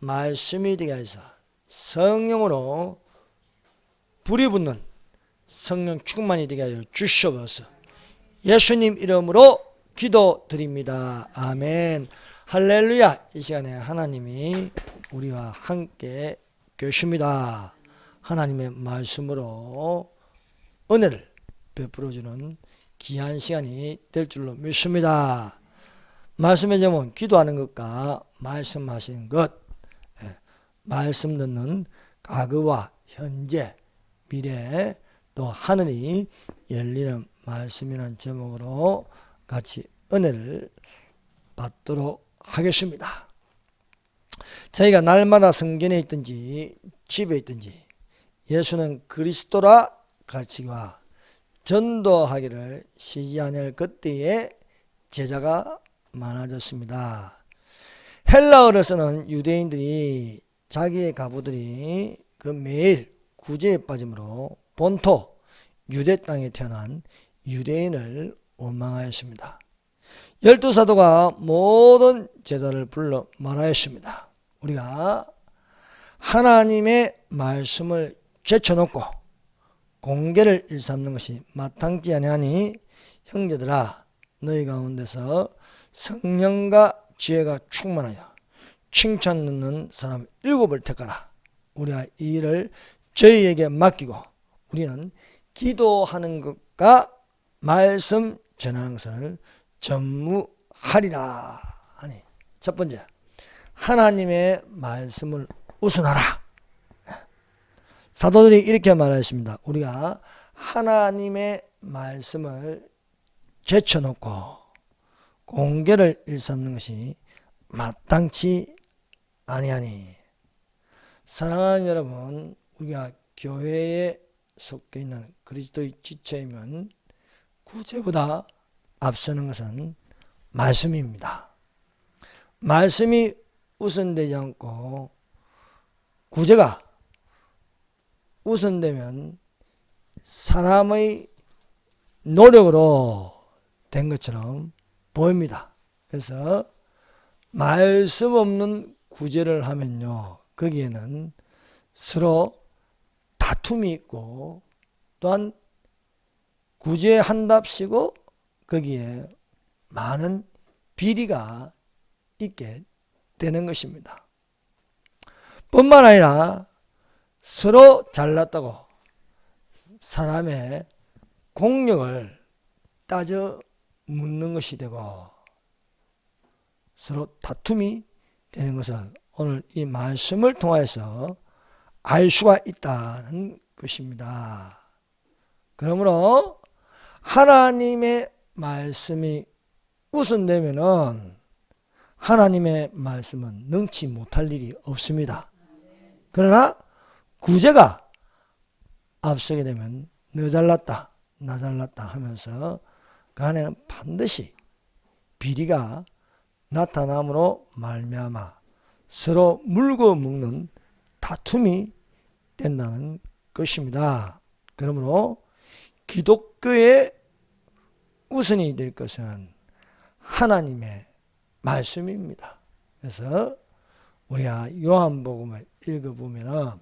말씀이 되게 하여서 성령으로 불이 붙는 성령 충만이 되게 하여 주시옵소서. 예수님 이름으로 기도드립니다. 아멘. 할렐루야. 이 시간에 하나님이 우리와 함께 계십니다. 하나님의 말씀으로 은혜를 베풀어주는 귀한 시간이 될 줄로 믿습니다. 말씀의 제목은 기도하는 것과 말씀하시는 것, 말씀 듣는 과거와 현재, 미래, 또 하늘이 열리는 말씀이라는 제목으로 같이 은혜를 받도록 하겠습니다. 저희가 날마다 성전에 있든지 집에 있든지 예수는 그리스도라 가르치기와 전도하기를 쉬지 않을 그때에 제자가 많아졌습니다. 헬라어를 쓰는 유대인들이 자기의 가부들이 그 매일 구제에 빠짐으로 본토 유대 땅에 태어난 유대인을 원망하였습니다. 12사도가 모든 제자를 불러 말하였습니다. 우리가 하나님의 말씀을 제쳐놓고 공개를 일삼는 것이 마땅치 아니하니 형제들아 너희 가운데서 성령과 지혜가 충만하여 칭찬 듣는 사람 7을 택하라. 우리가 이 일을 저희에게 맡기고 우리는 기도하는 것과 말씀 전하는 것을 전무하리라 하니, 첫 번째, 하나님의 말씀을 우선하라. 사도들이 이렇게 말하였습니다. 우리가 하나님의 말씀을 제쳐놓고 공개를 일삼는 것이 마땅치 아니하니. 사랑하는 여러분, 우리가 교회에 속해 있는 그리스도의 지체이면 구제보다 앞서는 것은 말씀입니다. 말씀이 우선되지 않고 구제가 우선되면 사람의 노력으로 된 것처럼 보입니다. 그래서 말씀 없는 구제를 하면요, 거기에는 서로 다툼이 있고 또한 구제한답시고 거기에 많은 비리가 있게 되는 것입니다. 뿐만 아니라 서로 잘났다고 사람의 공력을 따져 묻는 것이 되고 서로 다툼이 되는 것을 오늘 이 말씀을 통해서 알 수가 있다는 것입니다. 그러므로 하나님의 말씀이 우선되면은 하나님의 말씀은 능치 못할 일이 없습니다. 그러나 구제가 앞서게 되면 너 잘났다 나 잘났다 하면서 그 안에는 반드시 비리가 나타남으로 말미암아 서로 물고 먹는 다툼이 된다는 것입니다. 그러므로 기독교의 우선이 될 것은 하나님의 말씀입니다. 그래서 우리가 요한복음을 읽어보면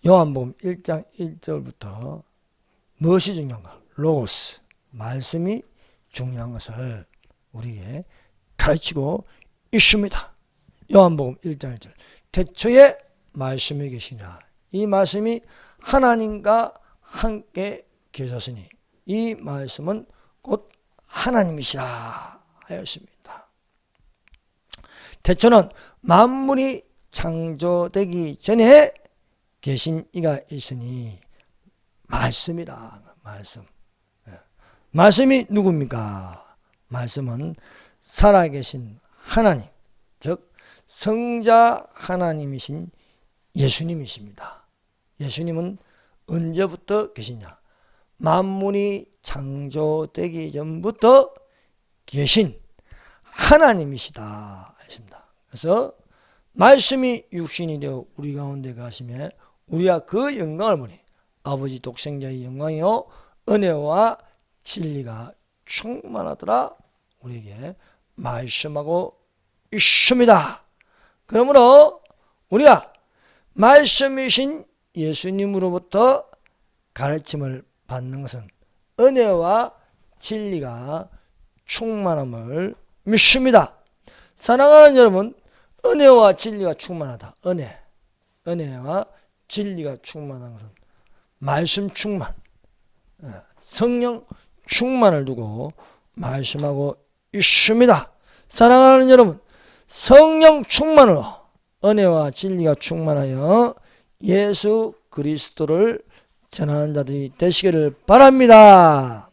요한복음 1장 1절부터 무엇이 중요한가? 로고스, 말씀이 중요한 것을 우리에게 가르치고 있습니다. 요한복음 1장 1절, 태초에 말씀이 계시냐, 이 말씀이 하나님과 함께 계셨으니 이 말씀은 곧 하나님이시라 하였습니다. 태초는 만물이 창조되기 전에 계신 이가 있으니 말씀이라. 말씀. 말씀이 누굽니까? 말씀은 살아계신 하나님, 즉 성자 하나님이신 예수님이십니다. 예수님은 언제부터 계시냐? 만물이 창조되기 전부터 계신 하나님이시다 했습니다. 그래서 말씀이 육신이 되어 우리 가운데 가시며 우리가 그 영광을 보니 아버지 독생자의 영광이요 은혜와 진리가 충만하더라 우리에게 말씀하고 있습니다. 그러므로 우리가 말씀이신 예수님으로부터 가르침을 받는 것은 은혜와 진리가 충만함을 믿습니다. 사랑하는 여러분, 은혜와 진리가 충만하다. 은혜와 진리가 충만한 것은 말씀 충만, 성령 충만을 두고 말씀하고 있습니다. 사랑하는 여러분, 성령 충만으로 은혜와 진리가 충만하여 예수 그리스도를 전하는 자들이 되시기를 바랍니다.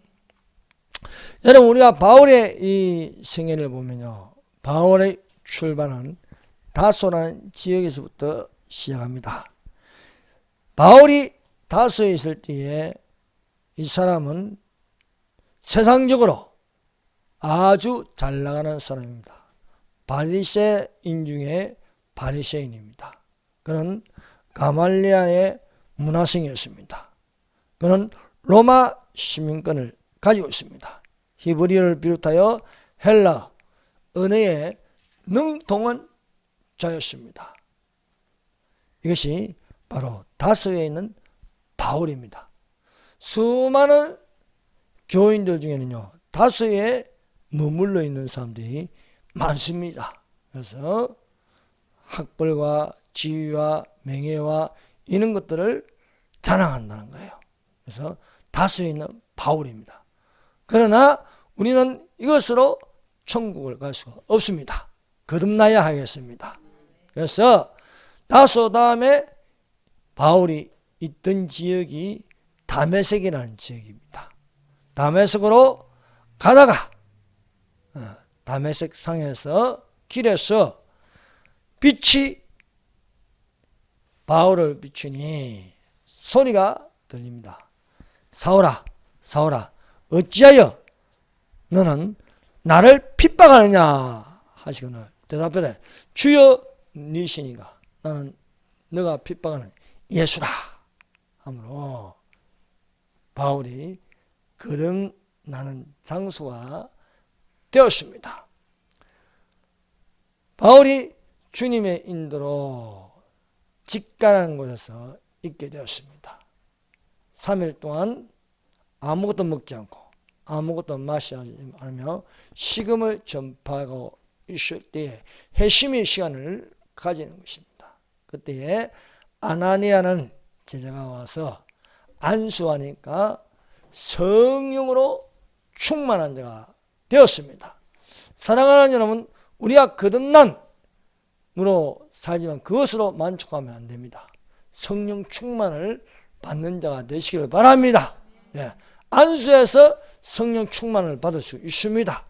여러분, 우리가 바울의 이 생애를 보면요, 바울의 출발은 다소라는 지역에서부터 시작합니다. 바울이 다소에 있을 때에 이 사람은 세상적으로 아주 잘 나가는 사람입니다. 바리새인 중에 바리새인입니다. 그는 가말리아의 문화생이었습니다. 그는 로마 시민권을 가지고 있습니다. 히브리어를 비롯하여 헬라 언어에 능통한 자였습니다. 이것이 바로 다소에 있는 바울입니다. 수많은 교인들 중에는요, 다소에 머물러 있는 사람들이 많습니다. 그래서 학벌과 지위와 명예와 이런 것들을 자랑한다는 거예요. 그래서 다소에 있는 바울입니다. 그러나 우리는 이것으로 천국을 갈 수가 없습니다. 거듭나야 하겠습니다. 그래서 다소 다음에 바울이 있던 지역이 다메섹이라는 지역입니다. 다메섹으로 가다가 다메섹 상에서 길에서 빛이 바울을 비추니 소리가 들립니다. 사울아, 사울아, 어찌하여 너는 나를 핍박하느냐 하시거늘 대답하되 주여 니시니가 나는 너가 핍박하는 예수라 하므로 바울이 거듭나는 장소가 되었습니다. 바울이 주님의 인도로 직가라는 곳에서 있게 되었습니다. 3일 동안 아무것도 먹지 않고 아무것도 마시지 않으며 식음을 전파하고 있을 때에 회심의 시간을 가지는 것입니다. 그때에 아나니아는 제자가 와서 안수하니까 성령으로 충만한 자가 되었습니다. 사랑하는 여러분, 우리가 거듭남으로 살지만 그것으로 만족하면 안 됩니다. 성령 충만을 받는 자가 되시기를 바랍니다. 예. 안수에서 성령 충만을 받을 수 있습니다.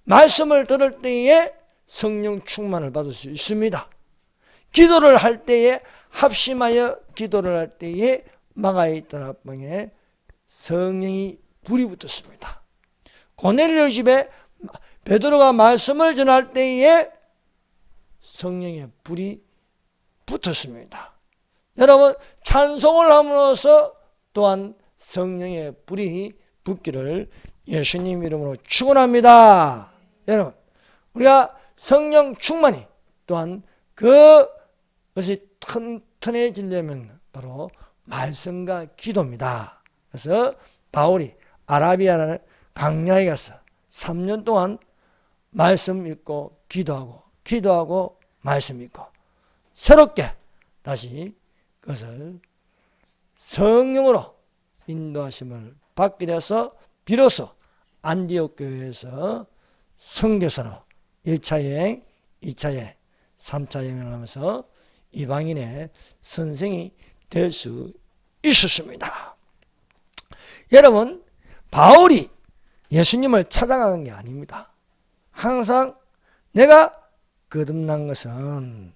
말씀을 들을 때에 성령 충만을 받을 수 있습니다. 기도를 할 때에 합심하여 기도를 할 때에 마가의 다락방에 성령이 불이 붙었습니다. 고넬료 집에 베드로가 말씀을 전할 때에 성령의 불이 붙었습니다. 여러분, 찬송을 함으로써 또한 성령의 불이 붙기를 예수님 이름으로 축원합니다. 여러분, 우리가 성령 충만이 또한 그것이 튼튼해지려면 바로 말씀과 기도입니다. 그래서 바울이 아라비아라는 광야에 가서 3년 동안 말씀 읽고 기도하고 말씀 읽고 새롭게 다시 그것을 성령으로 인도하심을 받게 되어서 비로소 안디옥 교회에서 선교사로 1차 여행, 2차 여행, 3차 여행을 하면서 이방인의 선생이 될 수 있었습니다. 여러분, 바울이 예수님을 찾아간 게 아닙니다. 항상 내가 거듭난 것은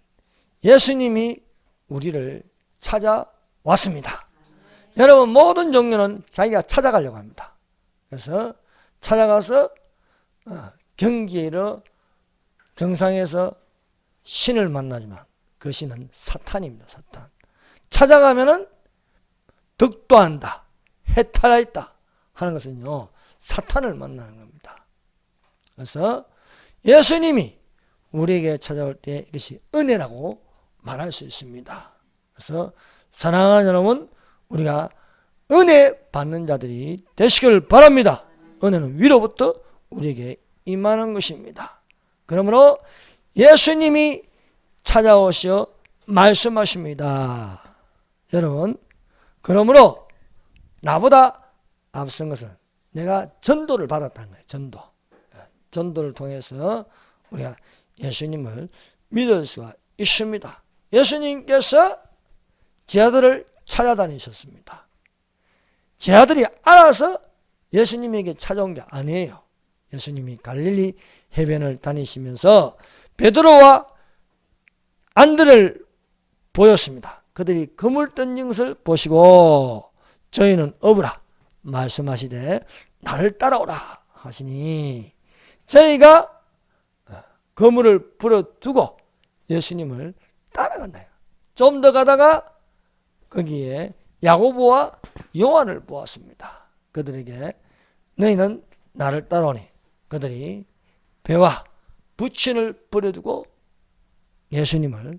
예수님이 우리를 찾아왔습니다. 여러분, 모든 종교는 자기가 찾아가려고 합니다. 그래서 찾아가서 경기로 정상에서 신을 만나지만 그 신은 사탄입니다. 사탄. 찾아가면은 득도한다, 해탈했다 하는 것은요, 사탄을 만나는 겁니다. 그래서 예수님이 우리에게 찾아올 때 이것이 은혜라고 말할 수 있습니다. 그래서 사랑하는 여러분, 우리가 은혜 받는 자들이 되시길 바랍니다. 은혜는 위로부터 우리에게 임하는 것입니다. 그러므로 예수님이 찾아오셔 말씀하십니다. 여러분, 그러므로 나보다 앞선 것은 내가 전도를 받았다는 거예요. 전도를 통해서 우리가 예수님을 믿을 수가 있습니다. 예수님께서 제 아들을 찾아다니셨습니다. 제 아들이 알아서 예수님에게 찾아온 게 아니에요. 예수님이 갈릴리 해변을 다니시면서 베드로와 안드레를 보였습니다. 그들이 그물 던진 것을 보시고 저희는 업으라 말씀하시되 나를 따라오라 하시니 저희가 그물을 풀어두고 예수님을 따라간다. 좀 더 가다가 거기에 야고보와 요한을 보았습니다. 그들에게 너희는 나를 따라오니 그들이 배와 부친을 버려두고 예수님을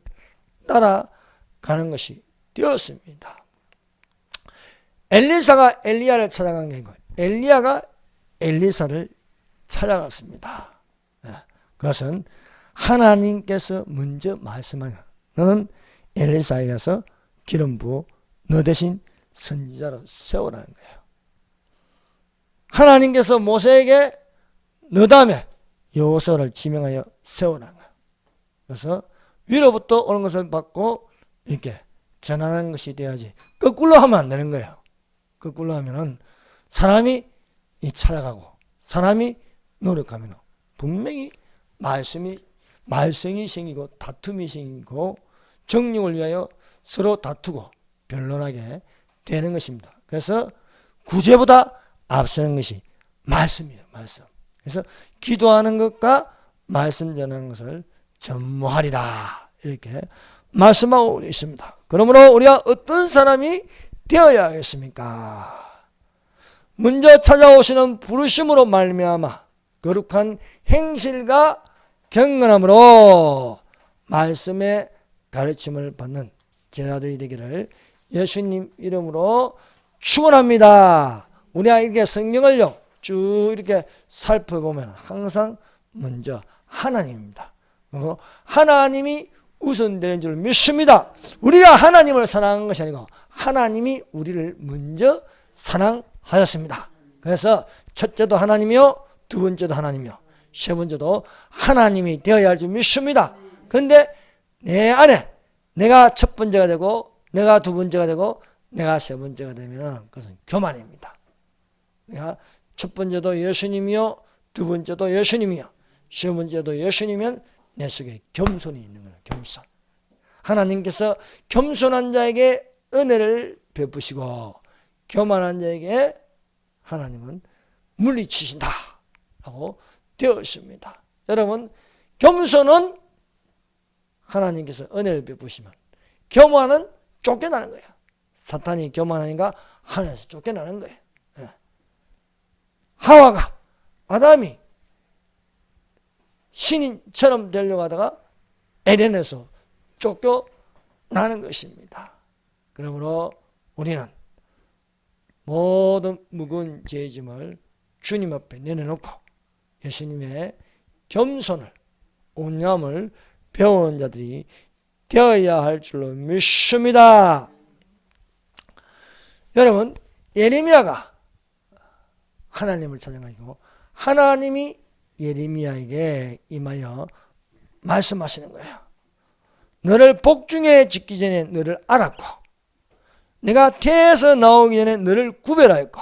따라가는 것이 되었습니다. 엘리사가 엘리야를 찾아간 게 아니고 엘리야가 엘리사를 찾아갔습니다. 그것은 하나님께서 먼저 말씀하는 너는 엘리사에 가서 기름 부어 너 대신 선지자로 세우라는 거예요. 하나님께서 모세에게 너 다음에 여호수아를 지명하여 세우라는 거예요. 그래서 위로부터 오는 것을 받고 이렇게 전하는 것이 돼야지 거꾸로 하면 안 되는 거예요. 거꾸로 하면은 사람이 찾아가고 사람이 노력하면 분명히 말썽이 생기고 다툼이 생기고 정령을 위하여 서로 다투고 변론하게 되는 것입니다. 그래서 구제보다 앞서는 것이 말씀이에요. 말씀. 그래서 기도하는 것과 말씀 전하는 것을 전무하리라 이렇게 말씀하고 있습니다. 그러므로 우리가 어떤 사람이 되어야 하겠습니까? 먼저 찾아오시는 부르심으로 말미암아 거룩한 행실과 경건함으로 말씀의 가르침을 받는 제자들이 되기를 예수님 이름으로 축원합니다. 우리가 이렇게 성경을요 쭉 이렇게 살펴보면 항상 먼저 하나님입니다. 그리고 하나님이 우선되는 줄 믿습니다. 우리가 하나님을 사랑한 것이 아니고 하나님이 우리를 먼저 사랑하였습니다. 그래서 첫째도 하나님이요 두 번째도 하나님이요 세 번째도 하나님이 되어야 할 줄 믿습니다. 그런데 내 안에 내가 첫 번째가 되고 내가 두 번째가 되고 내가 세 번째가 되면 그것은 교만입니다. 내가 첫 번째도 예수님이요 두 번째도 예수님이요 세 번째도 예수님이면 내 속에 겸손이 있는 거예요. 겸손. 하나님께서 겸손한 자에게 은혜를 베푸시고 교만한 자에게 하나님은 물리치신다 라고 되어 있습니다. 여러분 겸손은 하나님께서 은혜를 베푸시면 교만은 쫓겨나는 거예요. 사탄이 교만하니까 하늘에서 쫓겨나는 거예요. 하와가 아담이 신인처럼 되려고 하다가 에덴에서 쫓겨나는 것입니다. 그러므로 우리는 모든 무거운 죄짐을 주님 앞에 내려놓고 예수님의 겸손을 온유함을 배우는 자들이 되어야 할 줄로 믿습니다. 여러분 예레미야가 하나님을 찾아가고 하나님이 예레미야에게 임하여 말씀하시는 거예요. 너를 복중에 짓기 전에 너를 알았고 내가 태에서 나오기 전에 너를 구별하였고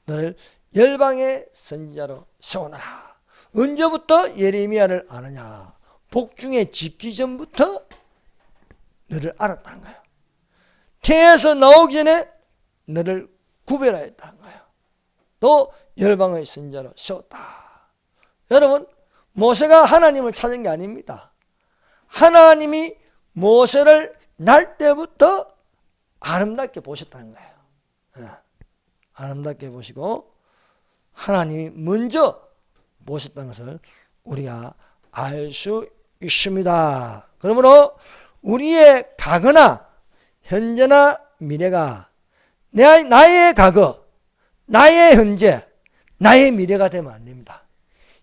너를 열방의 선지자로 세워놔라. 언제부터 예레미야를 아느냐? 복중에 짓기 전부터 너를 알았다는 거예요. 태에서 나오기 전에 너를 구별하였다는 거예요. 또 열방의 선지자로 세웠다. 여러분 모세가 하나님을 찾은 게 아닙니다. 하나님이 모세를 날 때부터 아름답게 보셨다는 거예요. 아름답게 보시고 하나님이 먼저 보셨다는 것을 우리가 알 수 있습니다. 그러므로 우리의 과거나 현재나 미래가 나의 과거, 나의 현재, 나의 미래가 되면 안 됩니다.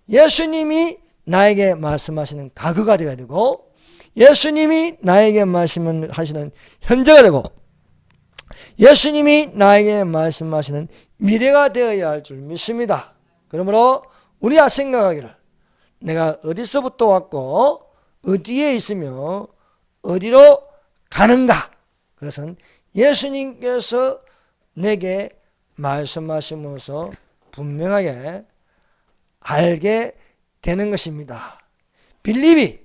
예수님이 나에게 말씀하시는 과거가 되어야 되고, 예수님이 나에게 말씀하시는 현재가 되고, 예수님이 나에게 말씀하시는 미래가 되어야 할 줄 믿습니다. 그러므로 우리가 생각하기를 내가 어디서부터 왔고 어디에 있으며 어디로 가는가, 그것은 예수님께서 내게 말씀하시면서 분명하게 알게 되는 것입니다. 빌립이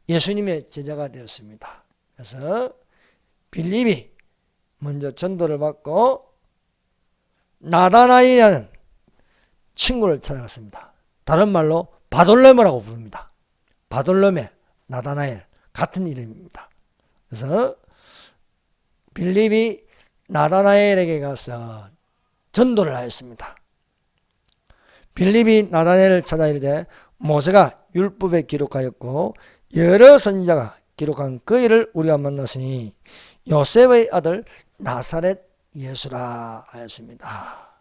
예수님의 제자가 되었습니다. 그래서 빌립이 먼저 전도를 받고 나다나엘이라는 친구를 찾아갔습니다. 다른 말로 바돌레모라고 부릅니다. 바돌레메, 나다나엘 같은 이름입니다. 그래서 빌립이 나다나엘에게 가서 전도를 하였습니다. 빌립이 나다나엘을 찾아 이르되 모세가 율법에 기록하였고 여러 선지자가 기록한 그 일을 우리가 만났으니 요셉의 아들 나사렛 예수라 하였습니다.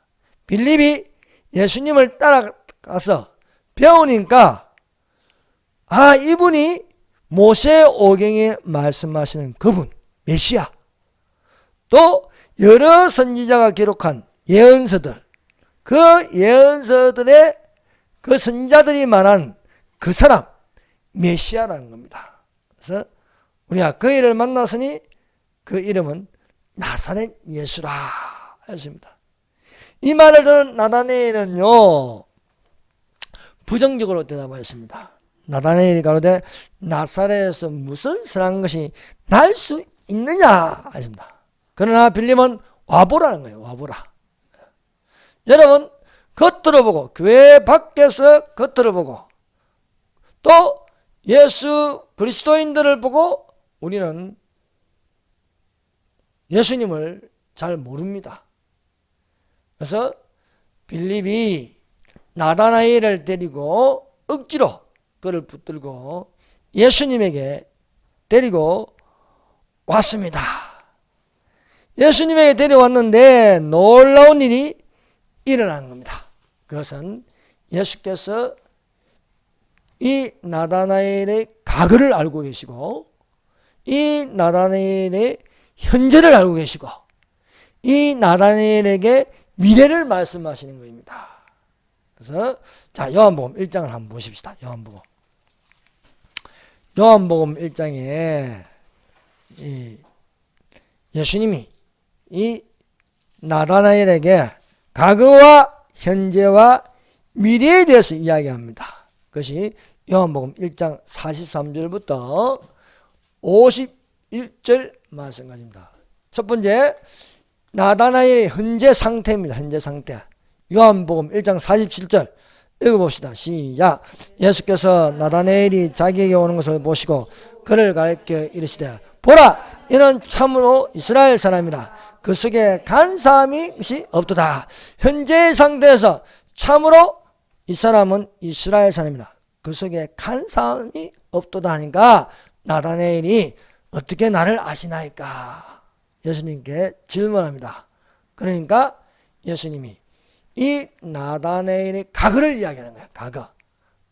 빌립이 예수님을 따라가서 배우니까 이분이 모세오경에 말씀하시는 그분 메시아, 또 여러 선지자가 기록한 예언서들, 그 예언서들의 그 선지자들이 말한 그 사람 메시아라는 겁니다. 그래서 우리가 그 일을 만났으니 그 이름은 나사렛 예수라 했습니다. 이 말을 들은 나다나엘은요 부정적으로 대답하였습니다. 나다나엘이 가로되 나사렛에서 무슨 선한 것이 날 수 있느냐 했습니다. 그러나 빌립은 와보라는 거예요. 와보라. 여러분, 겉으로 보고, 교회 밖에서 겉으로 보고, 또 예수 그리스도인들을 보고 우리는 예수님을 잘 모릅니다. 그래서 빌립이 나다나엘을 데리고 억지로 그를 붙들고 예수님에게 데리고 왔습니다. 예수님에게 데려왔는데 놀라운 일이 일어난 겁니다. 그것은 예수께서 이 나다나엘의 과거를 알고 계시고, 이 나다나엘의 현재를 알고 계시고, 이 나다나엘에게 미래를 말씀하시는 것입니다. 그래서 자, 요한복음 1장을 한번 보십시다. 요한복음 1장에 예수님이 이 나다나엘에게 과거와 현재와 미래에 대해서 이야기합니다. 그것이 요한복음 1장 43절부터 51절 말씀까지입니다. 첫 번째, 나다나엘의 현재 상태입니다. 현재 상태. 요한복음 1장 47절 읽어봅시다. 시작. 예수께서 나다나엘이 자기에게 오는 것을 보시고 그를 가르쳐 이르시되 보라, 이는 참으로 이스라엘 사람이라. 그 속에 간사함이 없도다. 현재의 상태에서 참으로 이 사람은 이스라엘 사람이라. 그 속에 간사함이 없도다 하니까 나다나엘이 어떻게 나를 아시나이까? 예수님께 질문합니다. 그러니까 예수님이 이 나다나엘의 과거를 이야기하는 거예요. 과거.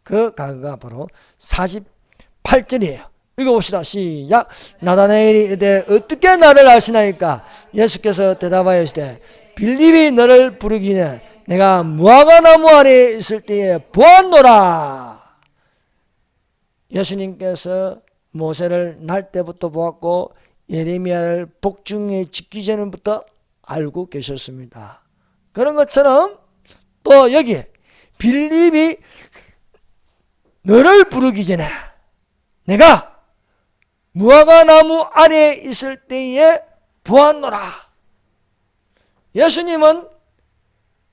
그 과거가 바로 48절이에요. 읽어봅시다. 시작. 나다나엘이 이르되 어떻게 나를 아시나이까? 예수께서 대답하시되 빌립이 너를 부르기에 내가 무화과나무 아래에 있을 때에 보았노라. 예수님께서 모세를 날 때부터 보았고 예레미야를 복중에 짓기 전부터 알고 계셨습니다. 그런 것처럼 또 여기 빌립이 너를 부르기 전에 내가 무화과나무 아래에 있을 때에 보았노라. 예수님은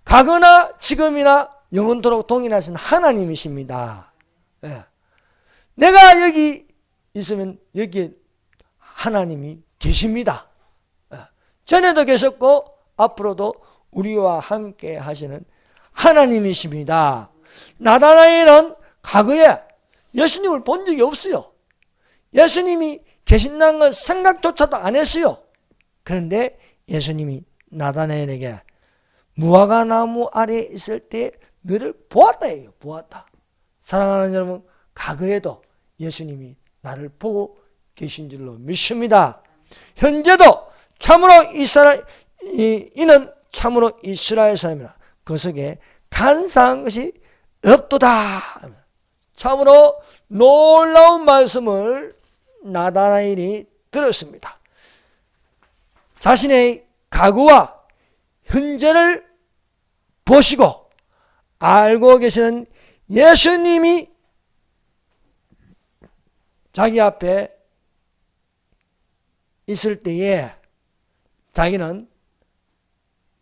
과거나 지금이나 영원토록 동일하신 하나님이십니다. 내가 여기 있으면 여기에 하나님이 계십니다. 전에도 계셨고 앞으로도 우리와 함께 하시는 하나님이십니다. 나다나엘은 과거에 예수님을 본 적이 없어요. 예수님이 계신다는 걸 생각조차도 안 했어요. 그런데 예수님이 나다나엘에게 무화과 나무 아래에 있을 때 너를 보았다 해요. 보았다. 사랑하는 여러분, 과거에도 예수님이 나를 보고 계신 줄로 믿습니다. 현재도 참으로 이는 참으로 이스라엘 사람이라 그 속에 간사한 것이 없도다. 참으로 놀라운 말씀을 나다나엘이 들었습니다. 자신의 과거와 현재를 보시고 알고 계시는 예수님이 자기 앞에 있을 때에 자기는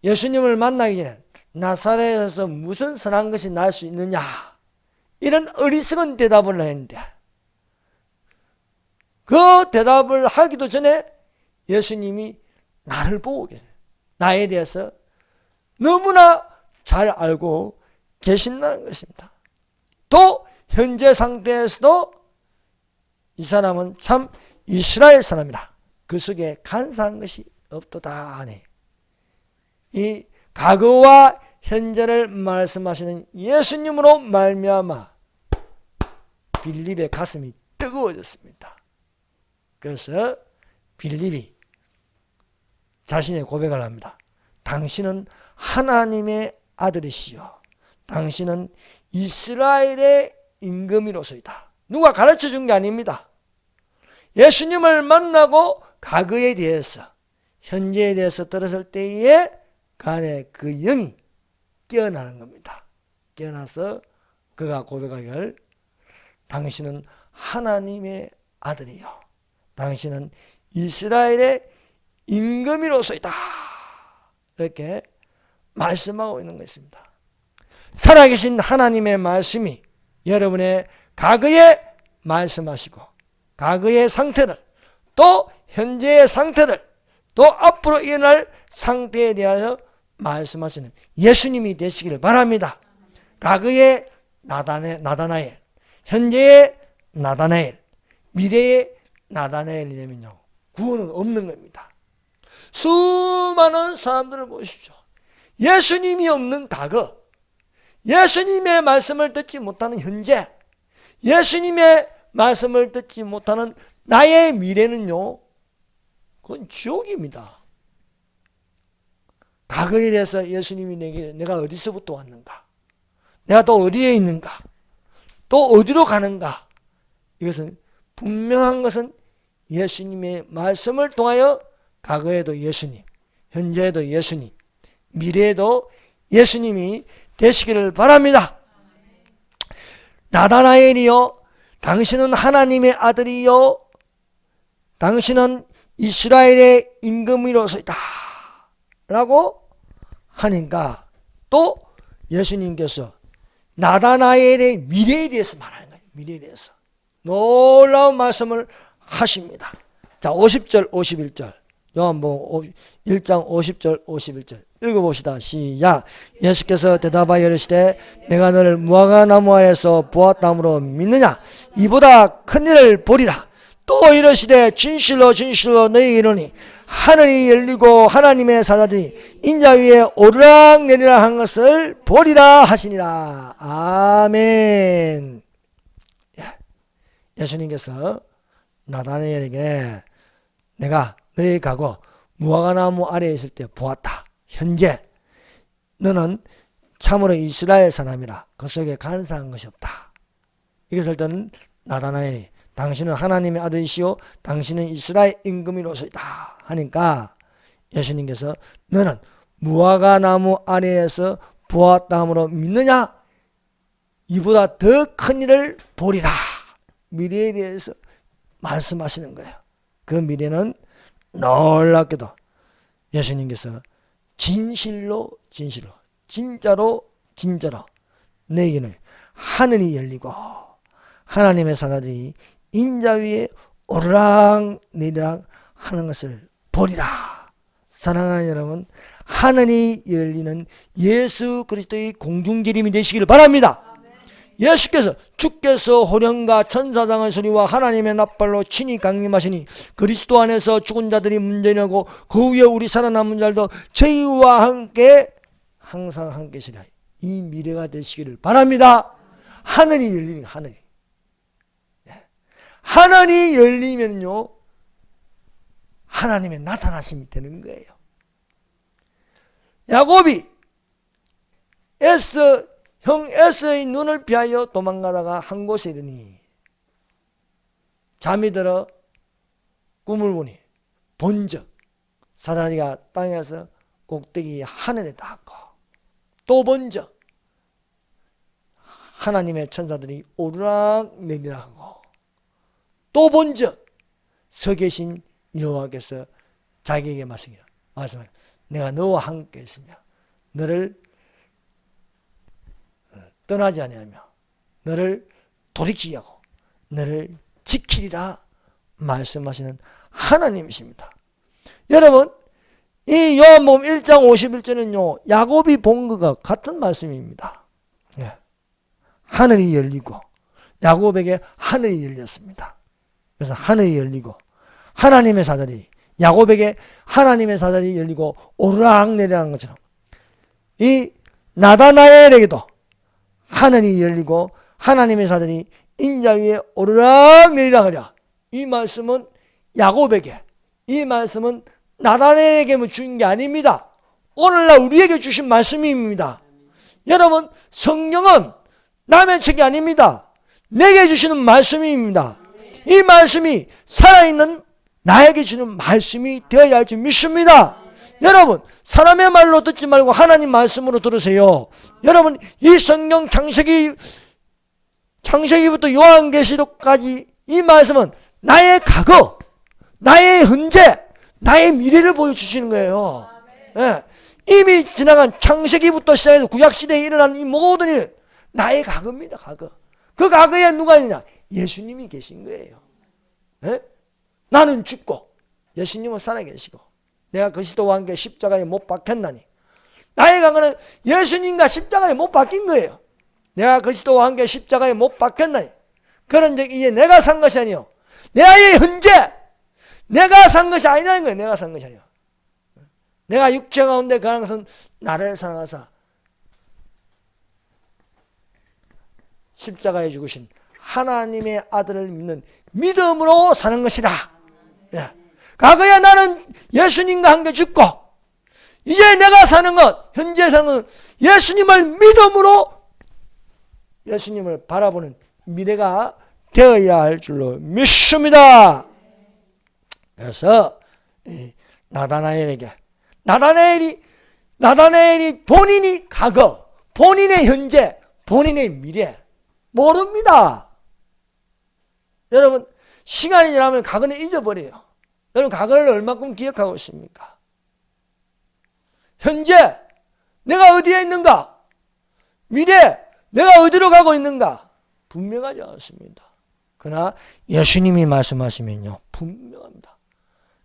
예수님을 만나기 전에 나사렛에서 무슨 선한 것이 날 수 있느냐, 이런 어리석은 대답을 했는데, 그 대답을 하기도 전에 예수님이 나를 보고 계세요. 나에 대해서 너무나 잘 알고 계신다는 것입니다. 또 현재 상태에서도 이 사람은 참 이스라엘 사람이라 그 속에 간사한 것이 없도다 하니, 이 과거와 현재를 말씀하시는 예수님으로 말미암아 빌립의 가슴이 뜨거워졌습니다. 그래서 빌립이 자신의 고백을 합니다. 당신은 하나님의 아들이시요 당신은 이스라엘의 임금이로소이다. 누가 가르쳐 준 게 아닙니다. 예수님을 만나고 과거에 대해서 현재에 대해서 들었을 때에 그 안에 그 영이 깨어나는 겁니다. 깨어나서 그가 고백하기를 당신은 하나님의 아들이요 당신은 이스라엘의 임금이로소이다. 이렇게 말씀하고 있는 것입니다. 살아계신 하나님의 말씀이 여러분의 과거에 말씀하시고 과거의 상태를 또 현재의 상태를 또 앞으로 일어날 상태에 대하여 말씀하시는 예수님이 되시기를 바랍니다. 과거의 나다나엘, 현재의 나다나엘, 미래의 나다나엘이 되면요 구원은 없는 겁니다. 수많은 사람들을 보십시오. 예수님이 없는 과거, 예수님의 말씀을 듣지 못하는 현재, 예수님의 말씀을 듣지 못하는 나의 미래는요 그건 지옥입니다. 과거에 대해서 예수님이 내가 어디서부터 왔는가, 내가 또 어디에 있는가, 또 어디로 가는가, 이것은 분명한 것은 예수님의 말씀을 통하여 과거에도 예수님, 현재에도 예수님, 미래에도 예수님이 되시기를 바랍니다. 나다나엘이요 당신은 하나님의 아들이요 당신은 이스라엘의 임금이로소이다 라고 하니까 또 예수님께서 나다나엘의 미래에 대해서 말하는 거예요. 미래에 대해서 놀라운 말씀을 하십니다. 자, 50절 51절 요한복음 1장 50절 51절 읽어봅시다. 시작. 예수께서 대답하여 이르시되 내가 너를 무화과 나무 아래에서 보았다므로 믿느냐? 이보다 큰 일을 보리라. 또 이르시되 진실로 진실로 너희에게 이르노니 하늘이 열리고 하나님의 사자들이 인자 위에 오르락내리락 한 것을 보리라 하시니라. 아멘. 예수님께서 나다나엘에게 내가 너희 과거 무화과 나무 아래에 있을 때 보았다. 현재 너는 참으로 이스라엘 사람이라 그 속에 간사한 것이 없다. 이것을 듣는 나다나엘이 당신은 하나님의 아들이시오 당신은 이스라엘 임금이로소이다 하니까 예수님께서 너는 무화과 나무 아래에서 보았다므로 믿느냐? 이보다 더 큰 일을 보리라. 미래에 대해서 말씀하시는 거예요. 그 미래는 놀랍게도 예수님께서 진실로 진실로 진짜로 진짜로 너희에게는 하늘이 열리고 하나님의 사자들이 인자 위에 오르락내리락 하는 것을 보리라. 사랑하는 여러분, 하늘이 열리는 예수 그리스도의 공중재림이 되시기를 바랍니다. 예수께서 주께서 호령과 천사장의 소리와 하나님의 납발로 친히 강림하시니 그리스도 안에서 죽은 자들이 문제냐고 그 위에 우리 살아남은 자들도 저희와 함께 항상 함께 계시라. 이 미래가 되시기를 바랍니다. 하늘이 열리는 하늘이. 하늘이 열리면요 하나님의 나타나심이 되는 거예요. 야곱이 형 에서의 눈을 피하여 도망가다가 한 곳에 이르니 잠이 들어 꿈을 보니 본즉 사다리가 땅에서 꼭대기 하늘에 닿고 또 본즉 하나님의 천사들이 오르락 내리락 하고 또 본즉 서 계신 여호와께서 자기에게 말씀하여 내가 너와 함께 있으며 너를 떠나지 아니하며 너를 돌이키게 하고 너를 지키리라 말씀하시는 하나님이십니다. 여러분 이 요한복음 1장 51절은요 야곱이 본 것과 같은 말씀입니다. 하늘이 열리고 야곱에게 하늘이 열렸습니다. 그래서 하늘이 열리고 하나님의 사자리 야곱에게 하나님의 사자리 열리고 오르락내리락 것처럼 이 나다나엘에게도 하늘이 열리고 하나님의 사자리 인자 위에 오르락내리락 하랴. 이 말씀은 야곱에게 이 말씀은 나다나엘에게만 주신 게 아닙니다. 오늘날 우리에게 주신 말씀입니다. 여러분 성경은 남의 책이 아닙니다. 내게 주시는 말씀입니다. 이 말씀이 살아있는 나에게 주는 말씀이 되어야 할 줄 믿습니다. 여러분 사람의 말로 듣지 말고 하나님 말씀으로 들으세요. 여러분 이 성경 창세기부터 요한계시록까지 이 말씀은 나의 과거, 나의 현재, 나의 미래를 보여주시는 거예요. 이미 지나간 창세기부터 시작해서 구약시대에 일어난 이 모든 일 나의 과거입니다. 과거. 그 과거에 누가 있느냐? 예수님이 계신 거예요. 나는 죽고 예수님은 살아계시고 내가 그리스도와 함께 십자가에 못 박혔나니 나의 과거는 예수님과 십자가에 못 박힌 거예요. 내가 그리스도와 함께 십자가에 못 박혔나니 그런 적 이제 내가 산 것이 아니요 나의 현재 내가 산 것이 아니라는 거예요. 내가 산 것이 아니요 내가 육체 가운데 가능성 나를 사랑하사 십자가에 죽으신 하나님의 아들을 믿는 믿음으로 사는 것이다. 과거에 나는 예수님과 함께 죽고 이제 내가 사는 것 현재 사는 것 예수님을 믿음으로 예수님을 바라보는 미래가 되어야 할 줄로 믿습니다. 그래서 나다나엘이 본인이 과거 본인의 현재 본인의 미래 모릅니다. 여러분 시간이 지나면 과거는 잊어버려요. 여러분 과거를 얼마큼 기억하고 있습니까? 현재 내가 어디에 있는가? 미래 내가 어디로 가고 있는가? 분명하지 않습니다. 그러나 예수님이 말씀하시면요 분명합니다.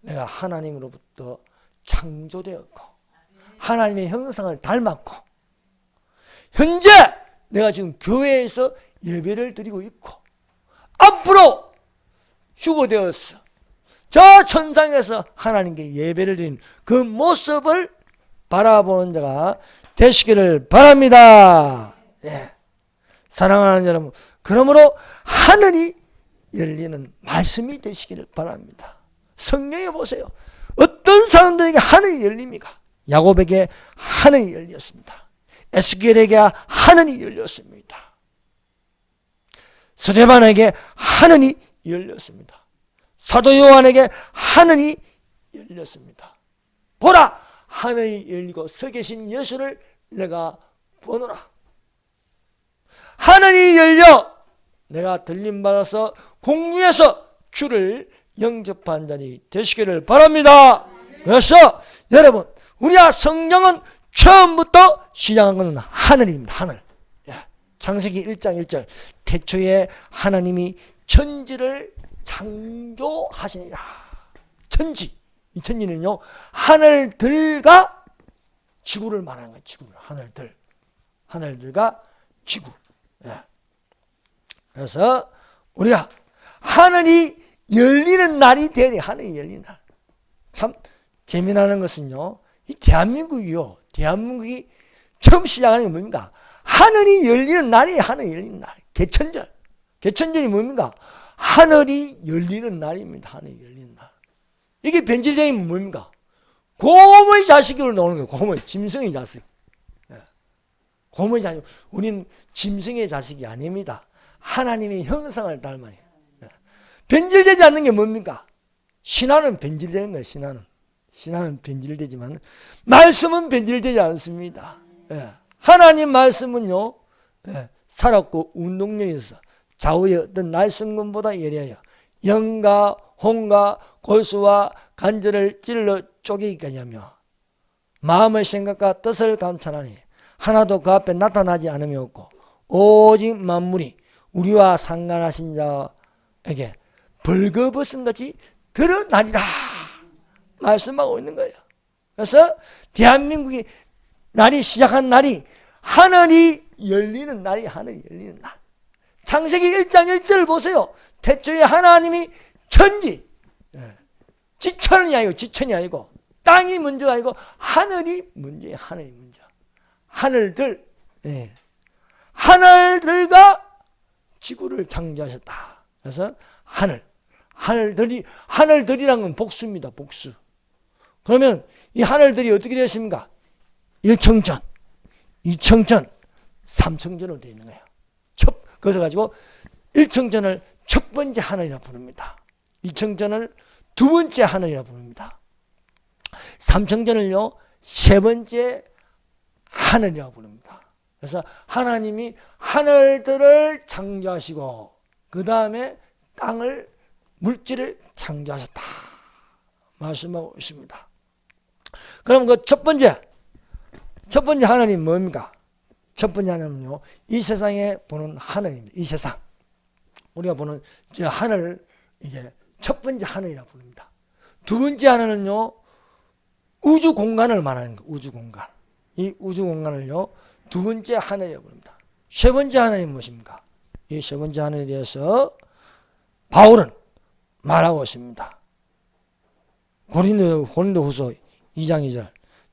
내가 하나님으로부터 창조되었고 하나님의 형상을 닮았고 현재 내가 지금 교회에서 예배를 드리고 있고 앞으로 휴거되었어. 저 천상에서 하나님께 예배를 드리는 그 모습을 바라보는 자가 되시기를 바랍니다. 사랑하는 여러분, 그러므로 하늘이 열리는 말씀이 되시기를 바랍니다. 성경에 보세요. 어떤 사람들에게 하늘이 열립니까? 야곱에게 하늘이 열렸습니다. 에스겔에게 하늘이 열렸습니다. 스데반에게 하늘이 열렸습니다. 사도 요한에게 하늘이 열렸습니다. 보라! 하늘이 열리고 서 계신 예수를 내가 보노라. 하늘이 열려 내가 들림받아서 공중에서 주를 영접한 자니 되시기를 바랍니다. 그래서 여러분 우리가 성경은 처음부터 시작한 것은 하늘입니다. 하늘. 창세기 1장 1절 태초에 하나님이 천지를 창조하시니라. 천지. 이 천지는요 하늘들과 지구를 말하는 거예요. 지구를. 하늘들과 지구. 그래서 우리가 하늘이 열리는 날이 되니, 하늘이 열리는 날. 참 재미나는 것은요, 이 대한민국이요, 대한민국이 처음 시작하는 게 뭡니까? 하늘이 열리는 날이 하늘이 열리는 날. 개천절. 개천절이 뭡니까? 하늘이 열리는 날입니다. 하늘이 열리는 날. 이게 변질되면 뭡니까? 곰의 자식으로 나오는 거예요. 곰의, 짐승의 자식. 곰의 자식. 우리는 짐승의 자식이 아닙니다. 하나님의 형상을 닮아요. 변질되지 않는 게 뭡니까? 신화는 변질되는 거예요. 신화는 변질되지만 말씀은 변질되지 않습니다. 하나님 말씀은요, 살았고 운동력이 있어 좌우의 어떤 날성근보다 예리하여 영과 혼과 골수와 관절을 찔러 쪼개기까지 하며 마음의 생각과 뜻을 감찰하니 하나도 그 앞에 나타나지 않음이 없고 오직 만물이 우리와 상관하신 자에게 벌거벗은 것이 드러나리라 말씀하고 있는 거예요. 그래서 대한민국이 날이 시작한 날이 하늘이 열리는 날이 하늘이 열리는 날. 창세기 1장 1절 보세요. 태초에 하나님이 천지, 지천이 아니고 땅이 문제가 아니고 하늘이 문제예요. 하늘이 문제. 하늘들, 하늘들과 지구를 창조하셨다. 그래서 하늘들이란 건 복수입니다. 복수. 그러면 이 하늘들이 어떻게 되었습니까? 1청전, 2청전, 3청전으로 되어 있는 거예요. 그래서 가지고 1청전을 첫 번째 하늘이라 부릅니다. 2청전을 두 번째 하늘이라 부릅니다. 3청전을요 세 번째 하늘이라고 부릅니다. 그래서 하나님이 하늘들을 창조하시고 그 다음에 땅을 물질을 창조하셨다 말씀하고 있습니다. 그럼 그 첫 번째 하늘이 뭡니까? 첫 번째 하늘은요, 이 세상에 보는 하늘입니다. 이 세상. 우리가 보는 저 하늘, 이게 첫 번째 하늘이라고 부릅니다. 두 번째 하늘은요, 우주 공간을 말하는 거예요. 우주 공간. 이 우주 공간을요, 두 번째 하늘이라고 부릅니다. 세 번째 하늘이 무엇입니까? 이 세 번째 하늘에 대해서 바울은 말하고 있습니다. 고린도후서 2장 2절.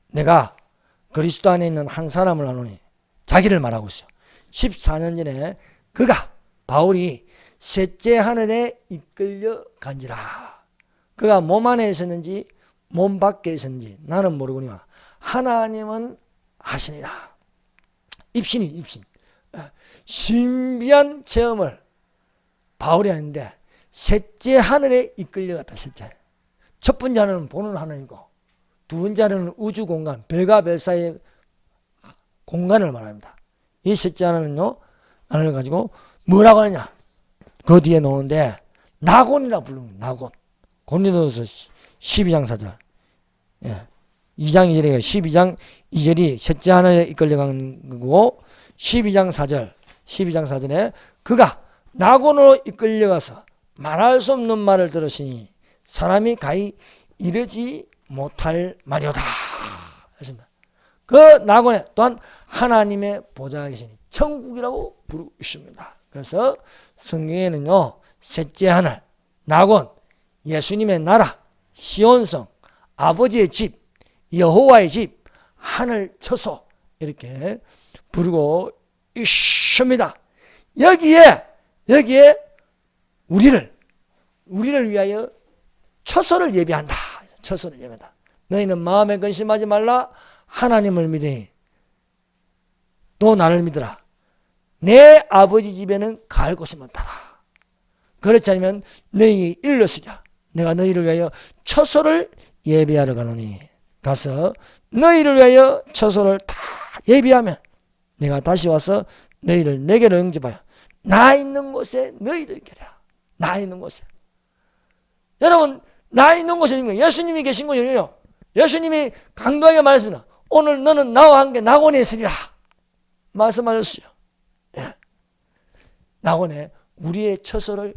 내가 그리스도 안에 있는 한 사람을 아노니 자기를 말하고 있어요. 14년 전에 바울이 셋째 하늘에 이끌려 간지라. 그가 몸 안에 있었는지 몸 밖에 있었는지 나는 모르거니와 하나님은 아시니라. 입신. 신비한 체험을 바울이 하는데 셋째 하늘에 이끌려 갔다. 셋째. 첫 번째 하늘은 보는 하늘이고 두 번째 하늘은 우주 공간, 별과 별 사이의 공간을 말합니다. 이 셋째 하늘은요, 하늘을 가지고 뭐라고 하느냐? 그 뒤에 놓는데 낙원이라 부릅니다. 낙원. 고린도후서 12장 4절. 2장 2절에 12장 2절이 셋째 하늘에 이끌려간 거고 12장 4절에 그가 낙원으로 이끌려가서 말할 수 없는 말을 들으시니 사람이 가히 이르지 못할 말이로다. 했습니다. 그 낙원에 또한 하나님의 보좌가 계시니 천국이라고 부르고 있습니다. 그래서 성경에는요, 셋째 하늘, 낙원, 예수님의 나라, 시온성, 아버지의 집, 여호와의 집, 하늘 처소 이렇게 부르고 있습니다. 여기에 우리를 위하여 처소를 예비한다. 처소를 예비한다. 너희는 마음에 근심하지 말라. 하나님을 믿으니 또 나를 믿으라. 내 아버지 집에는 갈 곳이 많다라. 그렇지 않으면 너희 일렀으랴. 내가 너희를 위하여 처소를 예비하러 가노니 가서 너희를 위하여 처소를 다 예비하면 내가 다시 와서 너희를 내게로 영접하여 나 있는 곳에 너희도 있게라. 나 있는 곳에. 여러분, 나 있는 곳에 예수님이 계신 곳이에요. 예수님이 강도하게 말했습니다. 오늘 너는 나와 함께 낙원에 있으리라 말씀하셨어요. 낙원에 우리의 처소를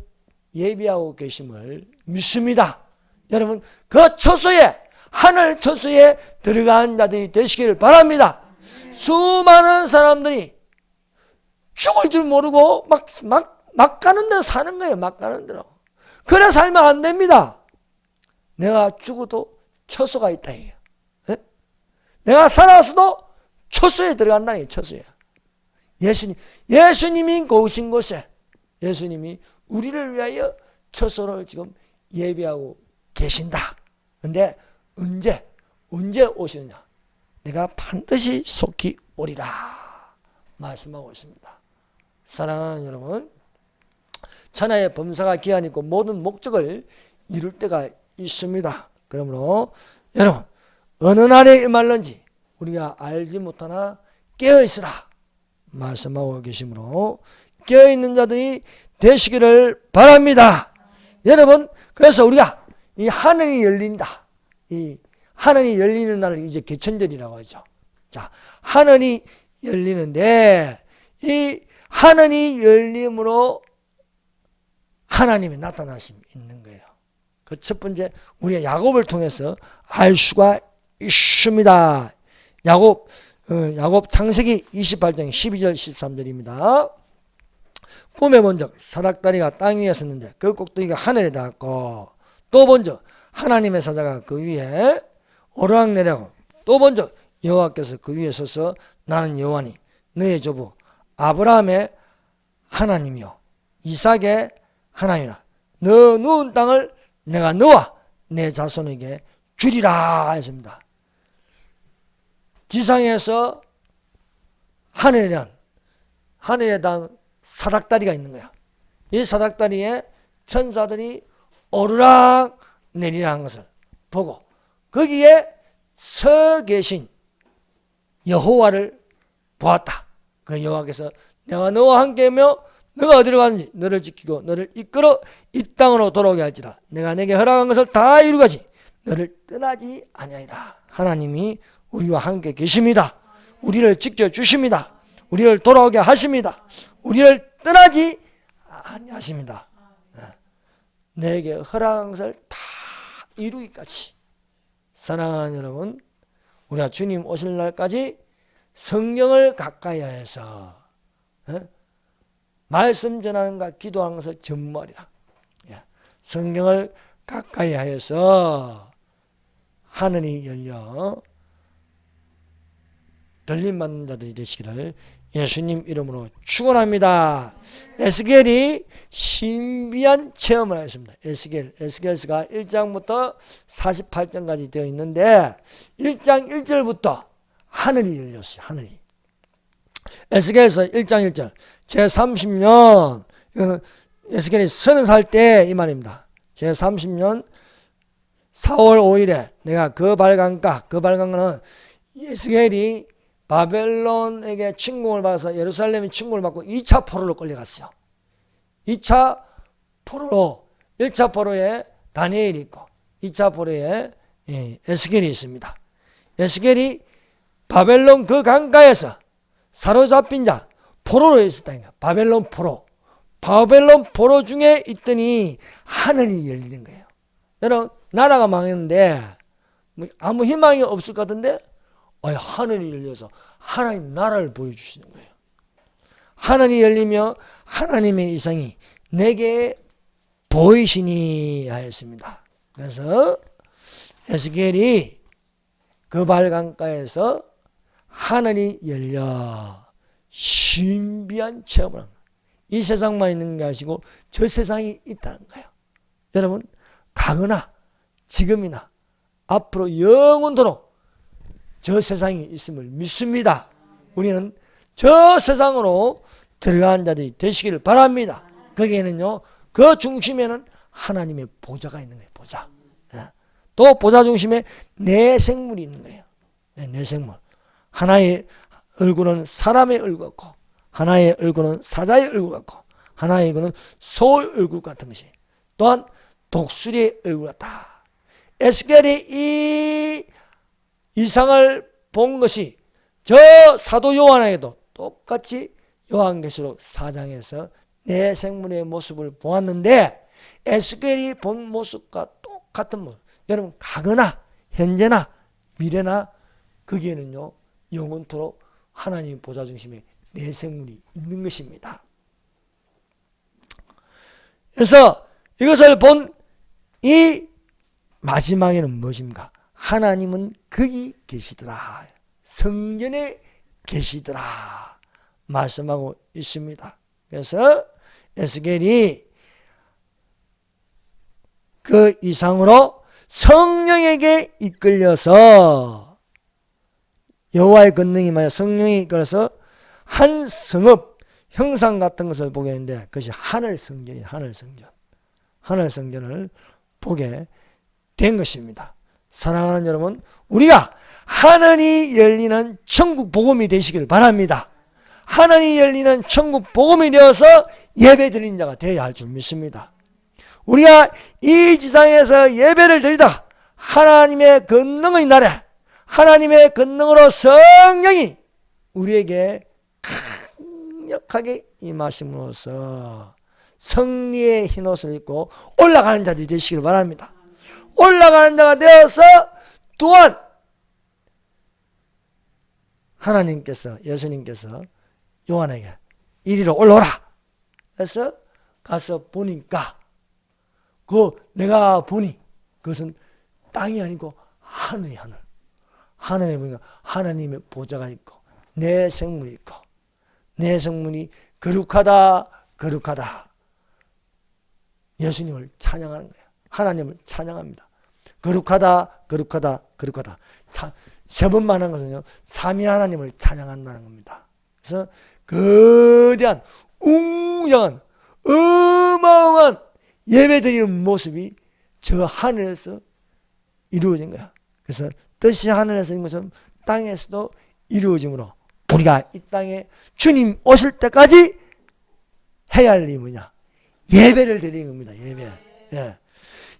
예비하고 계심을 믿습니다. 여러분, 그 처소에, 하늘 처소에 들어간 자들이 되시기를 바랍니다. 수많은 사람들이 죽을 줄 모르고 막 막 가는 대로 사는 거예요. 막 가는 대로. 그래 살면 안 됩니다. 내가 죽어도 처소가 있다. 이게. 내가 살아서도 처소에 들어간다니, 처소에. 예수님이 거우신 곳에 예수님이 우리를 위하여 처소를 지금 예비하고 계신다. 근데 언제 오시느냐? 내가 반드시 속히 오리라 말씀하고 있습니다. 사랑하는 여러분, 천하의 범사가 기한이 있고 모든 목적을 이룰 때가 있습니다. 그러므로 여러분, 어느 날에 임할는지 우리가 알지 못하나 깨어있으라 말씀하고 계시므로 깨어있는 자들이 되시기를 바랍니다. 여러분, 그래서 우리가 이 하늘이 열린다. 이 하늘이 열리는 날을 이제 개천절이라고 하죠. 자, 하늘이 열리는데 이 하늘이 열림으로 하나님이 나타나심이 있는 거예요. 그 첫 번째, 우리가 야곱을 통해서 알 수가 있습니다. 야곱 창세기 28장 12절 13절입니다. 꿈에 본 적 사닥다리가 땅 위에 섰는데 그 꼭대기가 하늘에 닿았고, 또 본 적 하나님의 사자가 그 위에 오르락내리하고, 또 본 적 여호와께서 그 위에 서서 나는 여호와니 너의 조부 아브라함의 하나님이요 이삭의 하나님이라. 너 누운 땅을 내가 너와 내 자손에게 주리라 했습니다. 지상에서 하늘에 대한 사닥다리가 있는 거야. 이 사닥다리에 천사들이 오르락 내리락 하는 것을 보고 거기에 서 계신 여호와를 보았다. 그 여호와께서 내가 너와 함께하며 너가 어디로 가는지 너를 지키고 너를 이끌어 이 땅으로 돌아오게 할지라. 내가 내게 허락한 것을 다 이루가지 너를 떠나지 아니하리라. 하나님이 우리와 함께 계십니다. 우리를 지켜주십니다. 우리를 돌아오게 하십니다. 우리를 떠나지 아니하십니다. 내게 허락한 것을 다 이루기까지. 사랑하는 여러분, 우리가 주님 오실 날까지 성경을 가까이 하여서 말씀 전하는 것 기도하는 것을 전무하리라. 성경을 가까이 하여서 하늘이 열려 들림받는 자들이 되시기를 예수님 이름으로 축원합니다. 에스겔이 신비한 체험을 했습니다. 에스겔서가 1장부터 48장까지 되어 있는데 1장 1절부터 하늘이 열렸어요. 하늘이. 에스겔서 1장 1절 제30년, 이거는 에스겔이 30살 때 이 말입니다. 제30년 4월 5일에 내가 그 발강가는 에스겔이 바벨론에게 침공을 받아서 예루살렘이 침공을 받고 2차 포로로 끌려갔어요. 2차 포로로 1차 포로에 다니엘이 있고 2차 포로에 에스겔이 있습니다. 에스겔이 바벨론 그 강가에서 사로잡힌 자 포로로 있었다니까. 바벨론 포로 중에 있더니 하늘이 열리는 거예요. 여러분, 나라가 망했는데 아무 희망이 없을 것 같은데 하늘이 열려서 하나님 나라를 보여주시는 거예요. 하늘이 열리며 하나님의 이상이 내게 보이시니 하였습니다. 그래서 에스겔이 그 발강가에서 하늘이 열려 신비한 체험을 합니다. 이 세상만 있는 게 아니고 저 세상이 있다는 거예요. 여러분, 가거나 지금이나 앞으로 영원토록 저 세상이 있음을 믿습니다. 우리는 저 세상으로 들어간 자들이 되시기를 바랍니다. 거기에는요, 그 중심에는 하나님의 보좌가 있는 거예요. 보좌. 또 보좌 중심에 내 생물이 있는 거예요. 내 생물. 하나의 얼굴은 사람의 얼굴 같고, 하나의 얼굴은 사자의 얼굴 같고, 하나의 얼굴은 소의 얼굴 같은 것이, 또한 독수리의 얼굴 같다. 에스겔이 이 이상을 본 것이 저 사도 요한에게도 똑같이 요한계시록 4장에서 내 생물의 모습을 보았는데, 에스겔이 본 모습과 똑같은 모습. 여러분, 가거나 현재나 미래나 거기에는요, 영원토록 하나님 보좌 중심에 내 생물이 있는 것입니다. 그래서 이것을 본 이 마지막에는 무엇입니까? 하나님은 거기 계시더라. 성전에 계시더라. 말씀하고 있습니다. 그래서 에스겔이 그 이상으로 성령에게 이끌려서 여호와의 권능이 임하여 성령이 이끌어서 한 성읍 형상 같은 것을 보게 했는데 그것이 하늘 성전이 하늘 성전을 보게 된 것입니다. 사랑하는 여러분, 우리가 하늘이 열리는 천국 복음이 되시길 바랍니다. 하늘이 열리는 천국 복음이 되어서 예배 드리는 자가 되어야 할 줄 믿습니다. 우리가 이 지상에서 예배를 드리다 하나님의 권능의 날에 하나님의 권능으로 성령이 우리에게 강력하게 임하심으로써 승리의 흰옷을 입고 올라가는 자들이 되시길 바랍니다. 올라가는 자가 되어서 또한 하나님께서 예수님께서 요한에게 이리로 올라오라 해서 가서 보니까 내가 보니 그것은 땅이 아니고 하늘이 하늘에 보니까 하나님의 보좌가 있고 내 생물이 있고 내 생물이 거룩하다 예수님을 찬양하는 거예요. 하나님을 찬양합니다. 거룩하다. 세 번만 한 것은요, 삼위 하나님을 찬양한다는 겁니다. 그래서 거대한 웅장한 어마어마한 예배드리는 모습이 저 하늘에서 이루어진 거야. 그래서 뜻이 하늘에서 있는 것처럼 땅에서도 이루어지므로 우리가 이 땅에 주님 오실 때까지 해야 할 일이 뭐냐? 예배를 드리는 겁니다. 예배. 예.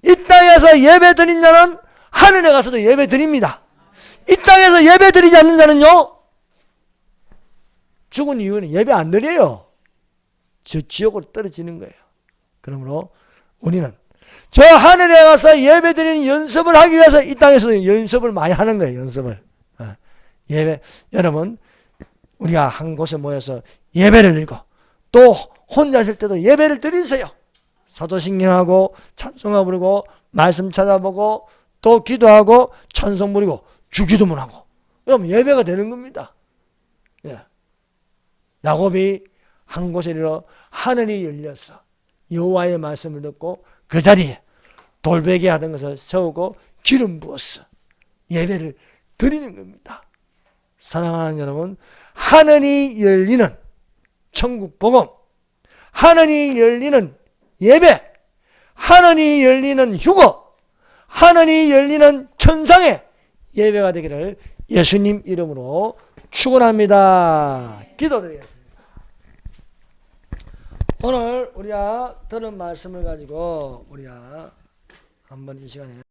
이 땅에서 예배 드린 자는 하늘에 가서도 예배 드립니다. 이 땅에서 예배 드리지 않는 자는요, 죽은 이유는 예배 안 드려요. 저 지옥으로 떨어지는 거예요. 그러므로 우리는 저 하늘에 가서 예배 드리는 연습을 하기 위해서 이 땅에서도 연습을 많이 하는 거예요. 연습을. 예배. 여러분, 우리가 한 곳에 모여서 예배를 드리고 또 혼자 있을 때도 예배를 드리세요. 사도신경하고 찬송가 부르고 말씀 찾아보고 또 기도하고 찬송 부리고 주기도문 하고 그러면 예배가 되는 겁니다. 예. 야곱이 한 곳에 이르러 하늘이 열려서 여호와의 말씀을 듣고 그 자리에 돌베개 하던 것을 세우고 기름 부었어. 예배를 드리는 겁니다. 사랑하는 여러분, 하늘이 열리는 천국 복음, 하늘이 열리는 예배, 하늘이 열리는 휴거, 하늘이 열리는 천상의 예배가 되기를 예수님 이름으로 축원합니다. 기도드리겠습니다. 오늘 우리가 들은 말씀을 가지고 우리가 한번 이 시간에